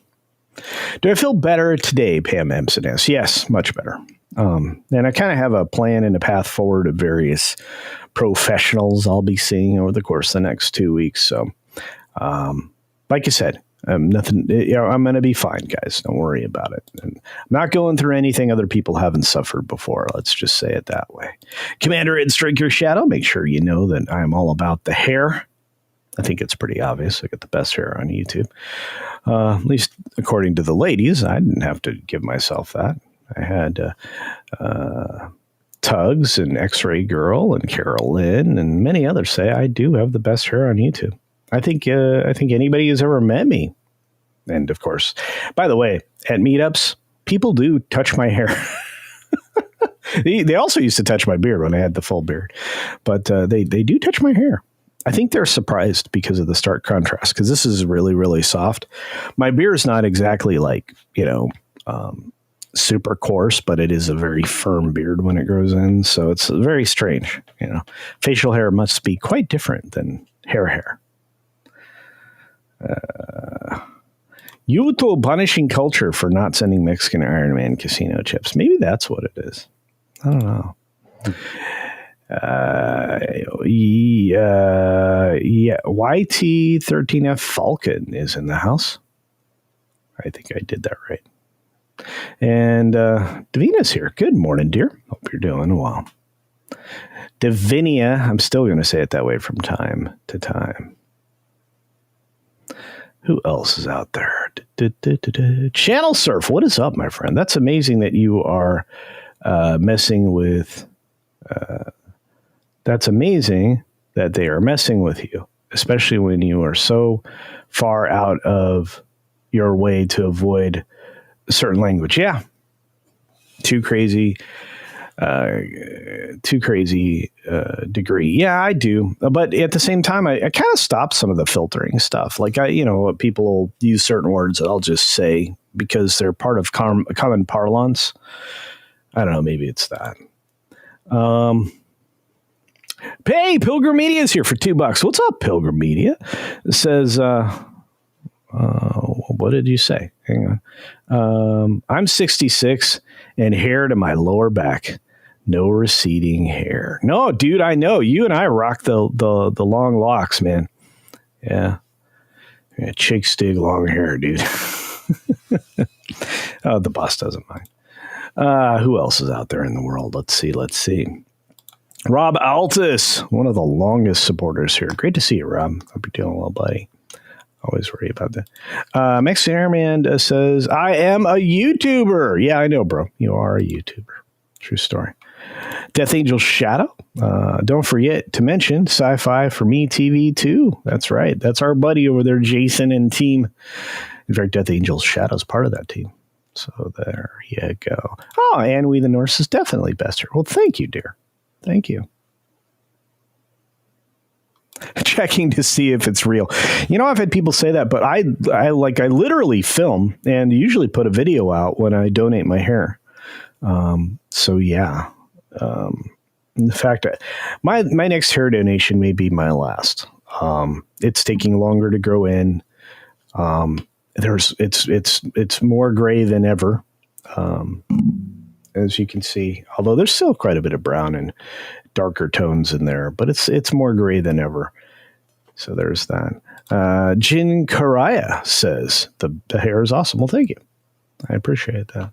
Do I feel better today, Pam Empson asks? Yes, much better. And I kind of have a plan and a path forward of various professionals I'll be seeing over the course of the next 2 weeks. So, like I said, nothing. I'm going to be fine, guys. Don't worry about it. And I'm not going through anything other people haven't suffered before. Let's just say it that way. Commander Ed, Strike Your Shadow. Make sure you know that I'm all about the hair. I think it's pretty obvious. I got the best hair on YouTube. At least according to the ladies. I didn't have to give myself that. I had Tugs and X-Ray Girl and Carol Lynn and many others say I do have the best hair on YouTube. I think anybody who's ever met me, and of course, by the way, at meetups, people do touch my hair. They also used to touch my beard when I had the full beard, but they do touch my hair. I think they're surprised because of the stark contrast, because this is really, really soft. My beard is not exactly like, super coarse, but it is a very firm beard when it grows in. So it's very strange. Facial hair must be quite different than hair. YouTube punishing culture for not sending Mexican Iron Man casino chips. Maybe that's what it is. I don't know. YT13F Falcon is in the house. I think I did that right. And Davina's here. Good morning, dear. Hope you're doing well. Davinia, I'm still going to say it that way from time to time. Who else is out there? Channel Surf, what is up, my friend? That's amazing that you are messing with That's amazing that they are messing with you, especially when you are so far out of your way to avoid a certain language. Yeah. Too crazy degree. Yeah, I do. But at the same time, I kind of stop some of the filtering stuff. Like people will use certain words that I'll just say because they're part of common parlance. I don't know. Maybe it's that. Hey, Pilgrim Media is here for $2. What's up, Pilgrim Media? It says, what did you say? Hang on. I'm 66 and hair to my lower back. No receding hair. No, dude, I know. You and I rock the long locks, man. Yeah. Chicks dig long hair, dude. Oh, the boss doesn't mind. Who else is out there in the world? Let's see. Rob Altus, one of the longest supporters here. Great to see you, Rob. Hope you're doing well, buddy. Always worry about that. Mexican Airman says, I am a YouTuber. Yeah, I know, bro. You are a YouTuber. True story. Death Angel Shadow. Don't forget to mention Sci-Fi for Me TV too. That's right. That's our buddy over there, Jason and team. In fact, Death Angel Shadow is part of that team. So there you go. Oh, and We the Norse is definitely best here. Well, thank you, dear. Thank you. Checking to see if it's real. I've had people say that, but I literally film and usually put a video out when I donate my hair. So yeah. In fact, my next hair donation may be my last. It's taking longer to grow in. It's more gray than ever. As you can see, although there's still quite a bit of brown and darker tones in there, but it's more gray than ever. So there's that. Jin Karaya says the hair is awesome. Well, thank you. I appreciate that.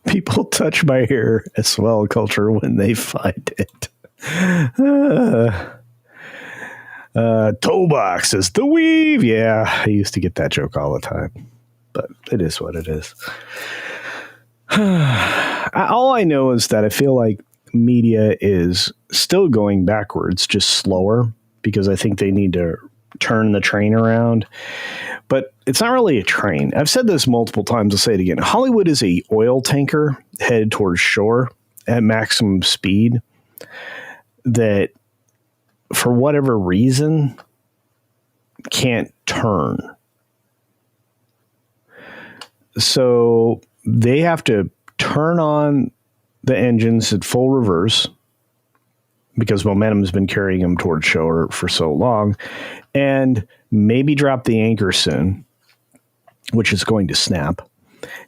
People touch my hair as well, culture, when they find it. Toebox says the weave. Yeah, I used to get that joke all the time, but it is what it is. All I know is that I feel like media is still going backwards, just slower, because I think they need to turn the train around. But it's not really a train. I've said this multiple times. I'll say it again. Hollywood is a oil tanker headed towards shore at maximum speed that, for whatever reason, can't turn. So they have to turn on the engines at full reverse because momentum has been carrying them towards shore for so long, and maybe drop the anchor soon, which is going to snap,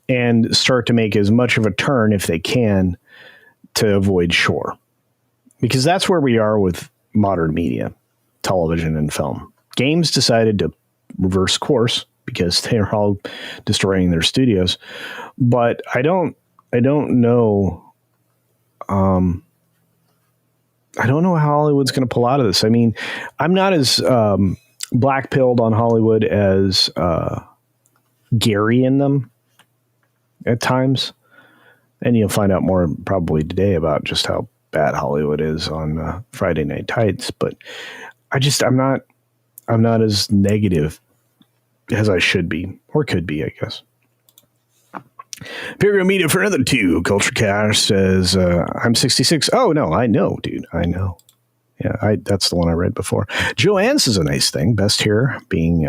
and start to make as much of a turn if they can to avoid shore. Because that's where we are with modern media, television and film. Games decided to reverse course because they're all destroying their studios. But I don't know. I don't know how Hollywood's going to pull out of this. I mean, I'm not as black-pilled on Hollywood as Gerry in them at times. And you'll find out more probably today about just how bad Hollywood is on Friday Night Tights. But I'm not as negative as I should be, or could be, I guess. Pilgrim Media for another 2. Culture Cash says, I'm 66. Oh, no, I know, dude. I know. Yeah, that's the one I read before. Joanne's is a nice thing. Best hair being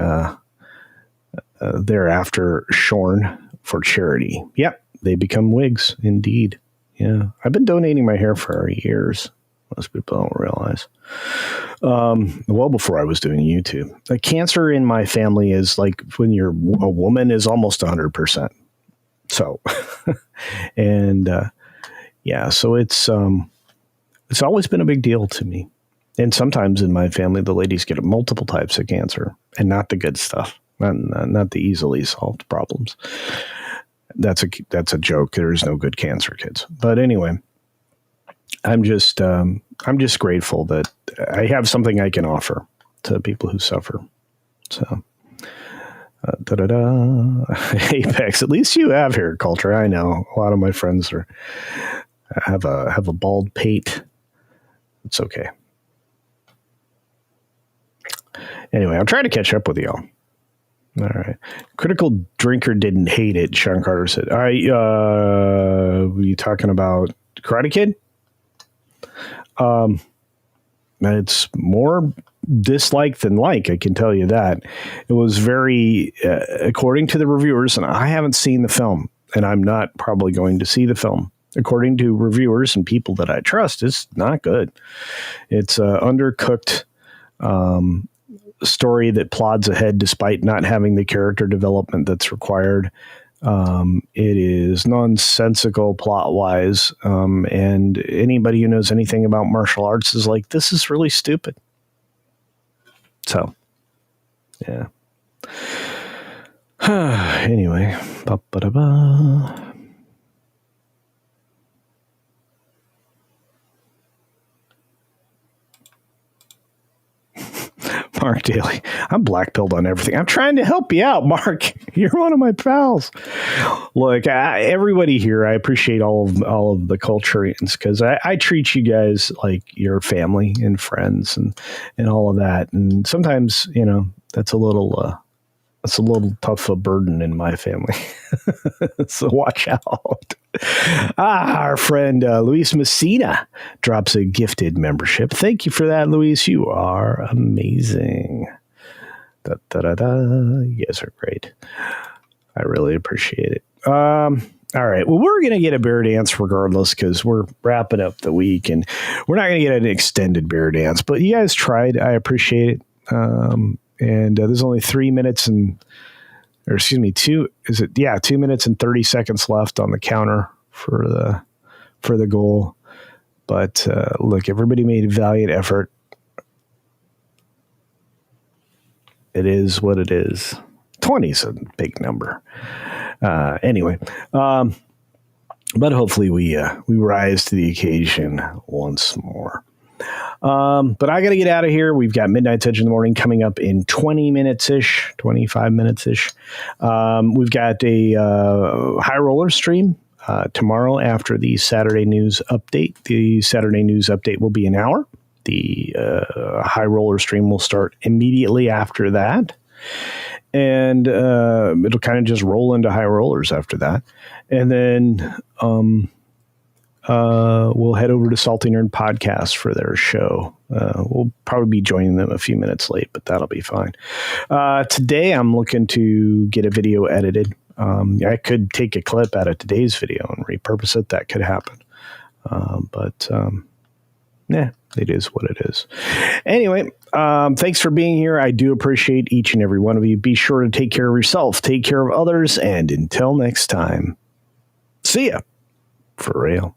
thereafter shorn for charity. Yep, they become wigs, indeed. Yeah, I've been donating my hair for years. Most people don't realize. Well before I was doing YouTube. Cancer in my family is like when you're a woman is almost 100%. So, and yeah, so it's always been a big deal to me. And sometimes in my family, the ladies get multiple types of cancer, and not the good stuff, not the easily solved problems. That's a joke. There is no good cancer, kids. But anyway, I'm just grateful that I have something I can offer to people who suffer. So, Apex. At least you have hair culture. I know a lot of my friends have a bald pate. It's okay. Anyway, I'm trying to catch up with y'all. All right. Critical drinker didn't hate it, Sean Carter said. Were you talking about Karate Kid? It's more dislike than like, I can tell you that. It was very, according to the reviewers, and I haven't seen the film, and I'm not probably going to see the film. According to reviewers and people that I trust, it's not good. It's undercooked story that plods ahead despite not having the character development that's required. It is nonsensical plot-wise, and anybody who knows anything about martial arts is like, this is really stupid. So, yeah. Anyway. Mark Daly, I'm black-pilled on everything. I'm trying to help you out, Mark. You're one of my pals. Look, everybody here, I appreciate all of the culturians because I treat you guys like your family and friends and all of that. And sometimes, that's a little tough a burden in my family. So watch out. Our friend Luis Messina drops a gifted membership. Thank you for that, Luis. You are amazing. You guys are great. I really appreciate it. All right. Well, we're going to get a bear dance regardless because we're wrapping up the week and we're not going to get an extended bear dance. But you guys tried. I appreciate it. And there's only 2 minutes and 30 seconds left on the counter for the goal. But look, everybody made a valiant effort. It is what it is. 20 is a big number. Anyway, but hopefully we rise to the occasion once more. But I got to get out of here. We've got Midnight Edge in the Morning coming up in 20 minutes-ish, 25 minutes-ish. We've got a High Roller stream tomorrow after the Saturday News Update. The Saturday News Update will be an hour. The High Roller stream will start immediately after that. And it'll kind of just roll into High Rollers after that. And then we'll head over to Salty Nerd Podcast for their show. We'll probably be joining them a few minutes late, but that'll be fine. Today, I'm looking to get a video edited. I could take a clip out of today's video and repurpose it. That could happen. But it is what it is. Anyway, thanks for being here. I do appreciate each and every one of you. Be sure to take care of yourself, take care of others, and until next time, see ya. For real.